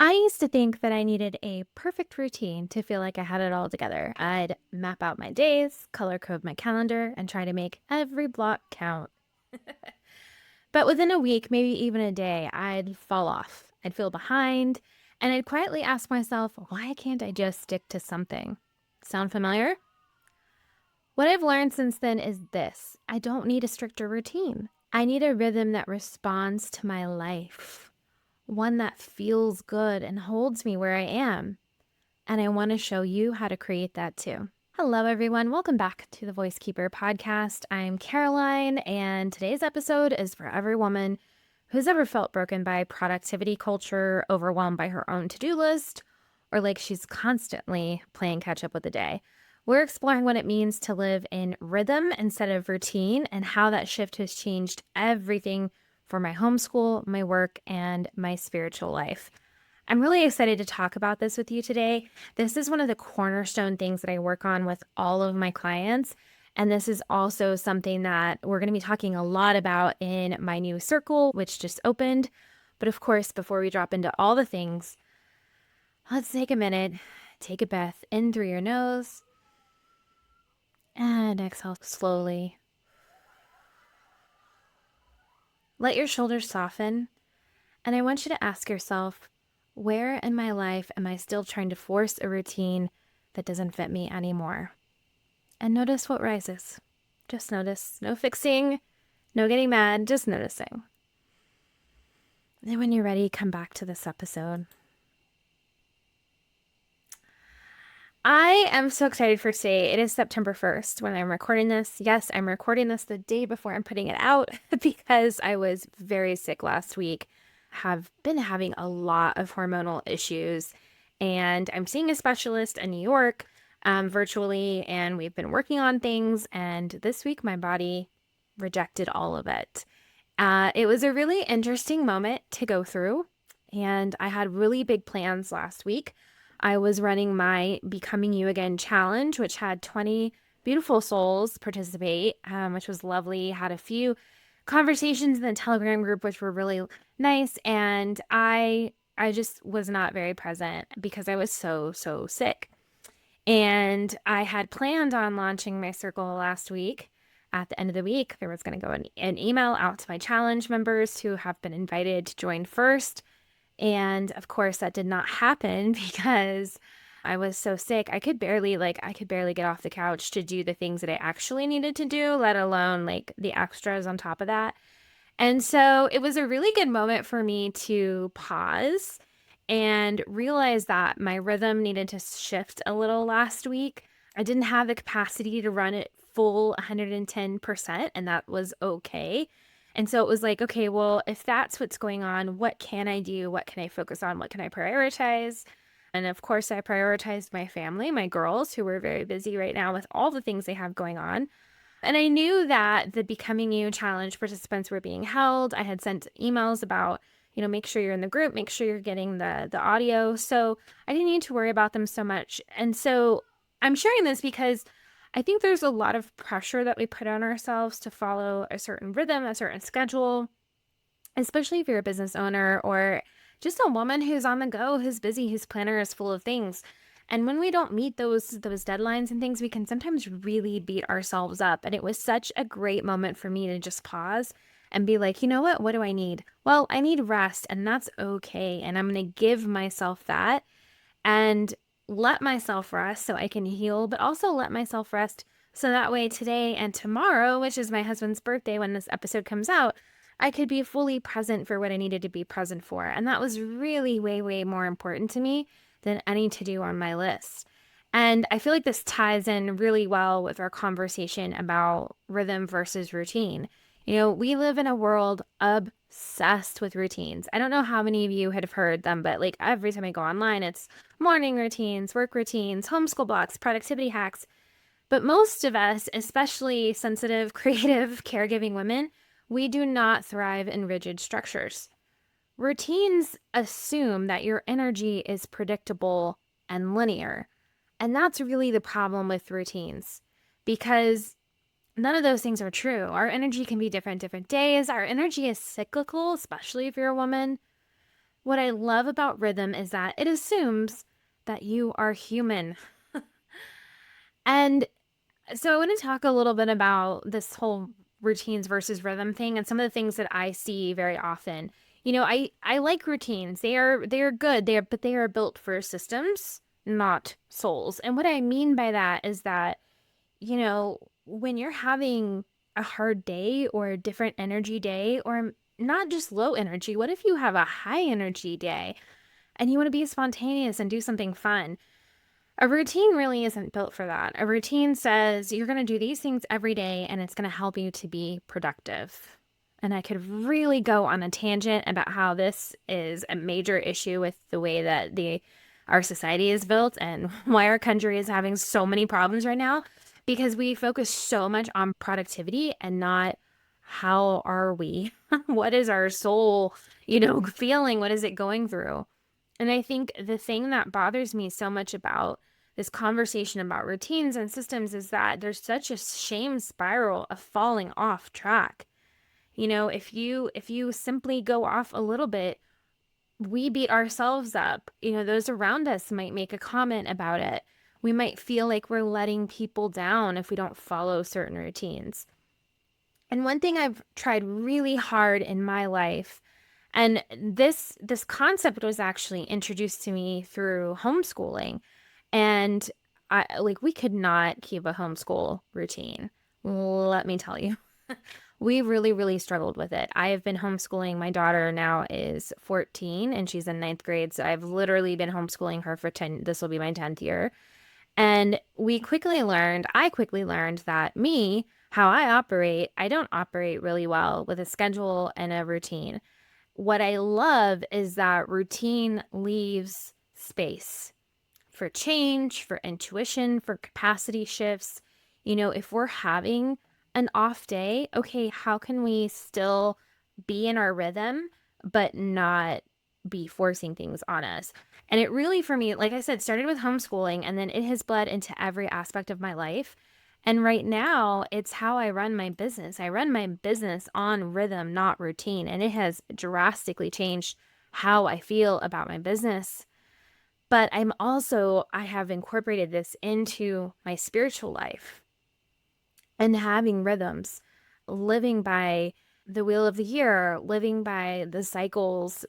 I used to think that I needed a perfect routine to feel like I had it all together. I'd map out my days, color code my calendar, and try to make every block count. But within a week, maybe even a day, I'd fall off. I'd feel behind, and I'd quietly ask myself, why can't I just stick to something? Sound familiar? What I've learned since then is this: I don't need a stricter routine. I need a rhythm that responds to my life, one that feels good and holds me where I am. And I want to show you how to create that too. Hello, everyone. Welcome back to the Voicekeeper Podcast. I'm Caroline, and today's episode is for every woman who's ever felt broken by productivity culture, overwhelmed by her own to-do list, or like she's constantly playing catch up with the day. We're exploring what it means to live in rhythm instead of routine and how that shift has changed everything for my homeschool, my work, and my spiritual life. I'm really excited to talk about this with you today. This is one of the cornerstone things that I work on with all of my clients. And this is also something that we're going to be talking a lot about in my new circle, which just opened. But of course, before we drop into all the things, let's take a minute, take a breath in through your nose, and exhale slowly. Let your shoulders soften. And I want you to ask yourself, where in my life am I still trying to force a routine that doesn't fit me anymore? And notice what rises. Just notice. No fixing, no getting mad, just noticing. And then when you're ready, come back to this episode. I am so excited for today. It is September 1st when I'm recording this. Yes, I'm recording this the day before I'm putting it out because I was very sick last week. Have been having a lot of hormonal issues, and I'm seeing a specialist in New York virtually, and we've been working on things, and this week my body rejected all of it. It was a really interesting moment to go through, and I had really big plans last week. I was running my Becoming You Again challenge, which had 20 beautiful souls participate, which was lovely. Had a few conversations in the Telegram group, which were really nice. And I just was not very present because I was so sick. And I had planned on launching my circle last week. At the end of the week, there was going to go an email out to my challenge members who have been invited to join first. And of course, that did not happen because I was so sick. I could barely get off the couch to do the things that I actually needed to do, let alone like the extras on top of that. And so it was a really good moment for me to pause and realize that my rhythm needed to shift a little last week. I didn't have the capacity to run it full 110%, and that was okay. And so it was like, okay, well, if that's what's going on, what can I do? What can I focus on? What can I prioritize? And of course, I prioritized my family, my girls, who were very busy right now with all the things they have going on. And I knew that the Becoming You challenge participants were being held. I had sent emails about, make sure you're in the group, make sure you're getting the audio. So I didn't need to worry about them so much. And so I'm sharing this because I think there's a lot of pressure that we put on ourselves to follow a certain rhythm, a certain schedule, especially if you're a business owner or just a woman who's on the go, who's busy, whose planner is full of things. And when we don't meet those deadlines and things, we can sometimes really beat ourselves up. And it was such a great moment for me to just pause and be like, you know what? What do I need? Well, I need rest, and that's okay. And I'm going to give myself that and let myself rest so I can heal, but also let myself rest so that way today and tomorrow, which is my husband's birthday when this episode comes out, I could be fully present for what I needed to be present for. And that was really way more important to me than any to-do on my list. And I feel like this ties in really well with our conversation about rhythm versus routine. We live in a world obsessed with routines. I don't know how many of you have heard them, but like every time I go online, it's morning routines, work routines, homeschool blocks, productivity hacks. But most of us, especially sensitive, creative, caregiving women, we do not thrive in rigid structures. Routines assume that your energy is predictable and linear. And that's really the problem with routines, because none of those things are true. Our energy can be different days. Our energy is cyclical, especially if you're a woman. What I love about rhythm is that it assumes that you are human. And so I want to talk a little bit about this whole routines versus rhythm thing and some of the things that I see very often. I like routines. They are good. But they are built for systems, not souls. And what I mean by that is that, when you're having a hard day or a different energy day or not just low energy, what if you have a high energy day and you want to be spontaneous and do something fun? A routine really isn't built for that. A routine says you're going to do these things every day and it's going to help you to be productive. And I could really go on a tangent about how this is a major issue with the way that our society is built and why our country is having so many problems right now, because we focus so much on productivity and not how are we? What is our soul, feeling? What is it going through? And I think the thing that bothers me so much about this conversation about routines and systems is that there's such a shame spiral of falling off track. If you simply go off a little bit, we beat ourselves up. Those around us might make a comment about it. We might feel like we're letting people down if we don't follow certain routines. And one thing I've tried really hard in my life, and this concept was actually introduced to me through homeschooling. And we could not keep a homeschool routine. Let me tell you. We really, really struggled with it. I have been homeschooling. My daughter now is 14 and she's in ninth grade. So I've literally been homeschooling her for 10, this will be my 10th year. And I quickly learned that how I operate, I don't operate really well with a schedule and a routine. What I love is that routine leaves space for change, for intuition, for capacity shifts. If we're having an off day, okay, how can we still be in our rhythm, but not be forcing things on us? And it really, for me, like I said, started with homeschooling and then it has bled into every aspect of my life. And right now, it's how I run my business. I run my business on rhythm, not routine. And it has drastically changed how I feel about my business. But I have incorporated this into my spiritual life and having rhythms, living by the wheel of the year, living by the cycles,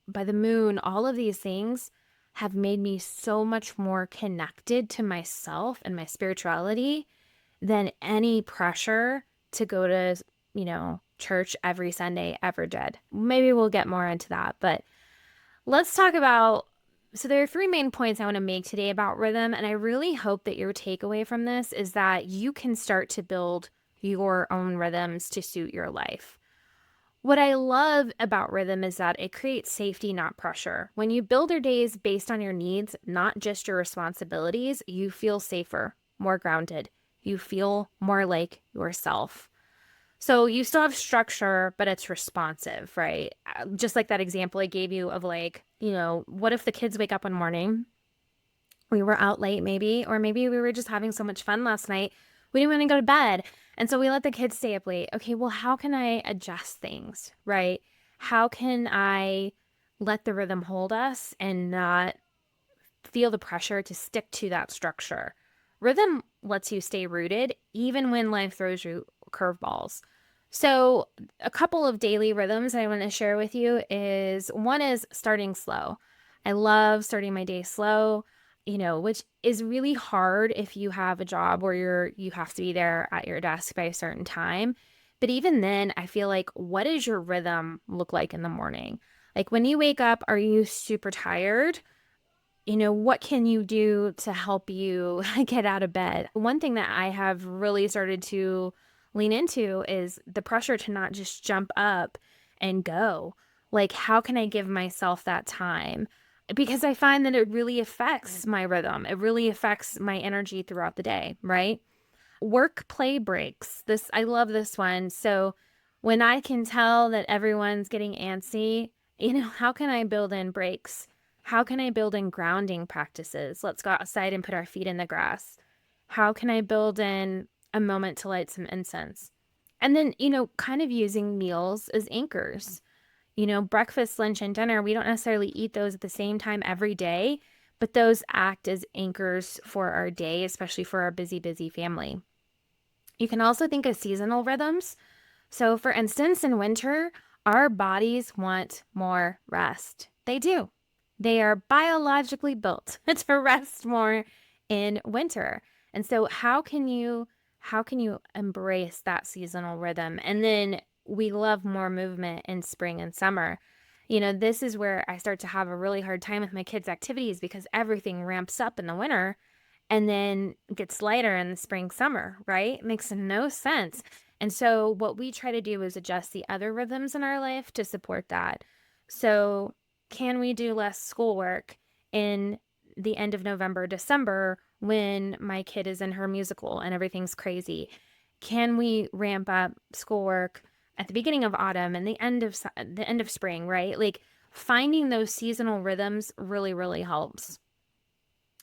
by the moon. All of these things have made me so much more connected to myself and my spirituality than any pressure to go to, church every Sunday ever did. Maybe we'll get more into that, but let's talk about. So, there are three main points I want to make today about rhythm, and I really hope that your takeaway from this is that you can start to build your own rhythms to suit your life. What I love about rhythm is that it creates safety, not pressure. When you build your days based on your needs, not just your responsibilities, you feel safer, more grounded. You feel more like yourself. So you still have structure, but it's responsive, right? Just like that example I gave you of what if the kids wake up one morning, we were out late maybe, or maybe we were just having so much fun last night, we didn't want to go to bed. And so we let the kids stay up late. Okay, well, how can I adjust things, right? How can I let the rhythm hold us and not feel the pressure to stick to that structure? Rhythm lets you stay rooted even when life throws you curveballs. So, a couple of daily rhythms I want to share with you is one is starting slow. I love starting my day slow, which is really hard if you have a job where you have to be there at your desk by a certain time. But even then, I feel like, what does your rhythm look like in the morning? Like when you wake up, are you super tired? What can you do to help you get out of bed? One thing that I have really started to lean into is the pressure to not just jump up and go. Like, how can I give myself that time? Because I find that it really affects my rhythm. It really affects my energy throughout the day, right? Work play breaks. I love this one. So when I can tell that everyone's getting antsy, how can I build in breaks? How can I build in grounding practices? Let's go outside and put our feet in the grass. How can I build in a moment to light some incense? And then, kind of using meals as anchors. Breakfast, lunch, and dinner, we don't necessarily eat those at the same time every day, but those act as anchors for our day, especially for our busy, busy family. You can also think of seasonal rhythms. So, for instance, in winter, our bodies want more rest. They do. They are biologically built to rest more in winter. And so how can you embrace that seasonal rhythm? And then we love more movement in spring and summer. This is where I start to have a really hard time with my kids' activities because everything ramps up in the winter and then gets lighter in the spring, summer, right? It makes no sense. And so what we try to do is adjust the other rhythms in our life to support that. So can we do less schoolwork in the end of November, December when my kid is in her musical and everything's crazy? Can we ramp up schoolwork at the beginning of autumn and the end of spring, right? Like finding those seasonal rhythms really, really helps.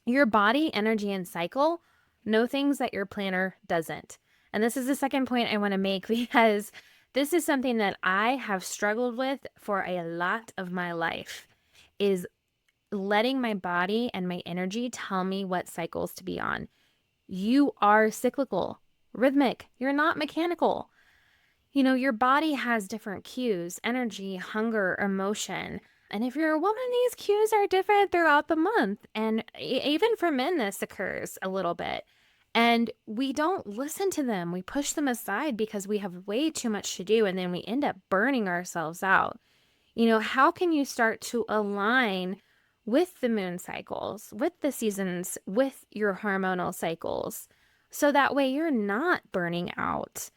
Your body, energy, and cycle know things that your planner doesn't. And this is the second point I want to make because this is something that I have struggled with for a lot of my life is letting my body and my energy tell me what cycles to be on. You are cyclical, rhythmic. You're not mechanical. Your body has different cues, energy, hunger, emotion. And if you're a woman, these cues are different throughout the month. And even for men, this occurs a little bit. And we don't listen to them. We push them aside because we have way too much to do. And then we end up burning ourselves out. How can you start to align with the moon cycles, with the seasons, with your hormonal cycles? So that way you're not burning out.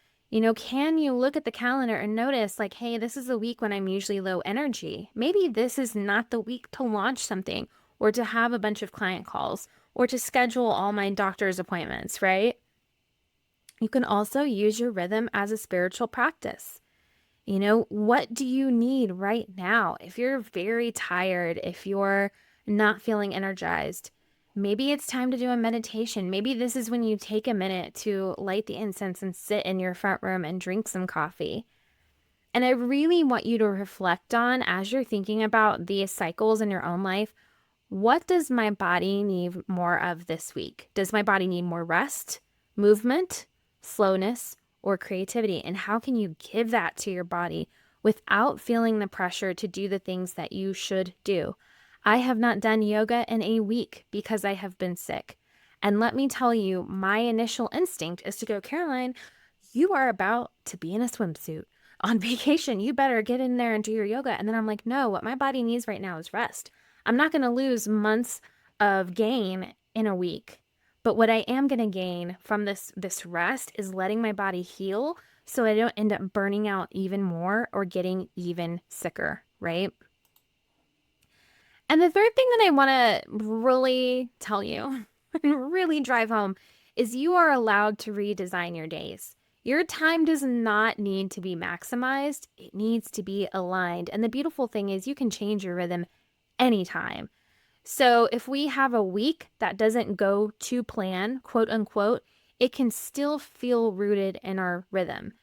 Can you look at the calendar and notice, like, hey, this is a week when I'm usually low energy. Maybe this is not the week to launch something or to have a bunch of client calls or to schedule all my doctor's appointments, right? You can also use your rhythm as a spiritual practice. What do you need right now? If you're very tired, if you're not feeling energized, maybe it's time to do a meditation. Maybe this is when you take a minute to light the incense and sit in your front room and drink some coffee. And I really want you to reflect on as you're thinking about these cycles in your own life. What does my body need more of this week? Does my body need more rest, movement, slowness, or creativity? And how can you give that to your body without feeling the pressure to do the things that you should do? I have not done yoga in a week because I have been sick. And let me tell you, my initial instinct is to go, Caroline, you are about to be in a swimsuit on vacation. You better get in there and do your yoga. And then I'm like, no, what my body needs right now is rest. I'm not going to lose months of gain in a week. But what I am going to gain from this rest is letting my body heal so I don't end up burning out even more or getting even sicker, right? And the third thing that I want to really tell you and really drive home is you are allowed to redesign your days. Your time does not need to be maximized. It needs to be aligned. And the beautiful thing is you can change your rhythm anytime. So if we have a week that doesn't go to plan, quote unquote, it can still feel rooted in our rhythm.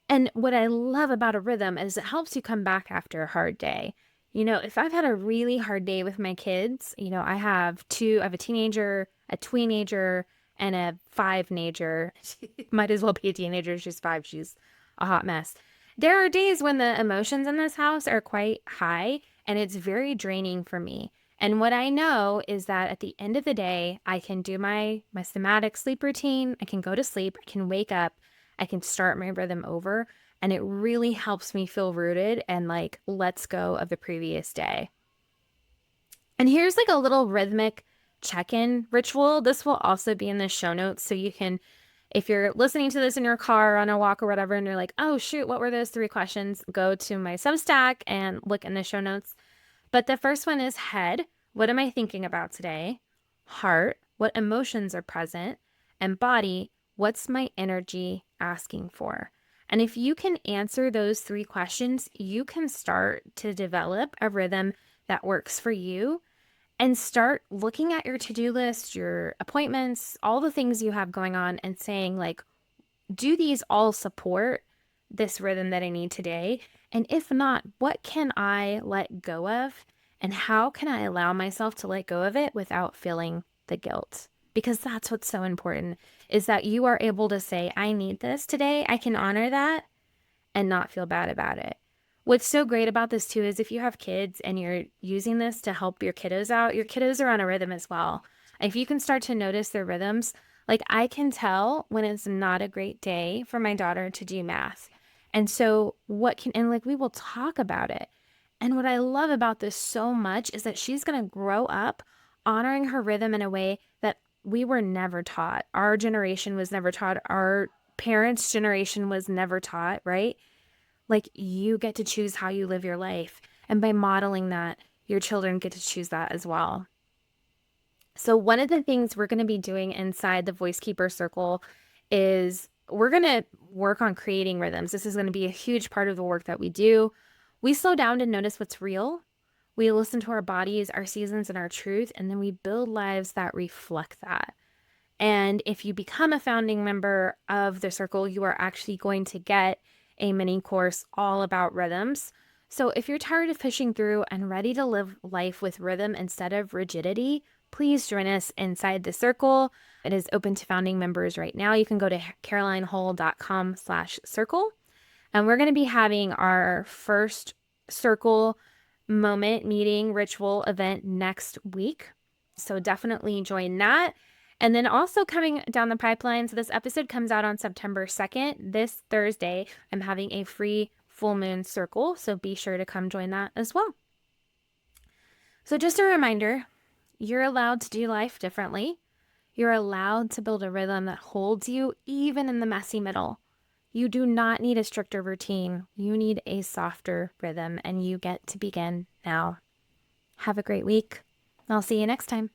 And what I love about a rhythm is it helps you come back after a hard day. If I've had a really hard day with my kids, I have a teenager, a tweenager, and a five-nager. She might as well be a teenager. She's 5. She's a hot mess. There are days when the emotions in this house are quite high, and it's very draining for me. And what I know is that at the end of the day, I can do my somatic sleep routine. I can go to sleep. I can wake up. I can start my rhythm over. And it really helps me feel rooted and like lets go of the previous day. And here's like a little rhythmic check-in ritual. This will also be in the show notes. So you can, if you're listening to this in your car on a walk or whatever, and you're like, oh shoot, what were those 3 questions? Go to my Substack and look in the show notes. But the first one is head. What am I thinking about today? Heart. What emotions are present? And body. What's my energy asking for? And if you can answer those 3 questions, you can start to develop a rhythm that works for you and start looking at your to-do list, your appointments, all the things you have going on and saying like, do these all support this rhythm that I need today? And if not, what can I let go of? And how can I allow myself to let go of it without feeling the guilt? Because that's what's so important, is that you are able to say, I need this today. I can honor that and not feel bad about it. What's so great about this too is if you have kids and you're using this to help your kiddos out, your kiddos are on a rhythm as well. If you can start to notice their rhythms, like I can tell when it's not a great day for my daughter to do math. And so and like we will talk about it. And what I love about this so much is that she's going to grow up honoring her rhythm in a way that we were never taught. Our generation was never taught. Our parents' generation was never taught, right? Like you get to choose how you live your life. And by modeling that, your children get to choose that as well. So one of the things we're going to be doing inside the Voicekeeper Circle is we're going to work on creating rhythms. This is going to be a huge part of the work that we do. We slow down to notice what's real. We listen to our bodies, our seasons, and our truth, and then we build lives that reflect that. And if you become a founding member of the circle, you are actually going to get a mini course all about rhythms. So if you're tired of pushing through and ready to live life with rhythm instead of rigidity, please join us inside the circle. It is open to founding members right now. You can go to carolinehull.com/circle. And we're going to be having our first circle moment, meeting, ritual event next week. So definitely join that. And then also coming down the pipeline, so this episode comes out on September 2nd. This Thursday, I'm having a free full moon circle. So be sure to come join that as well. So just a reminder, you're allowed to do life differently. You're allowed to build a rhythm that holds you even in the messy middle. You do not need a stricter routine. You need a softer rhythm, and you get to begin now. Have a great week. I'll see you next time.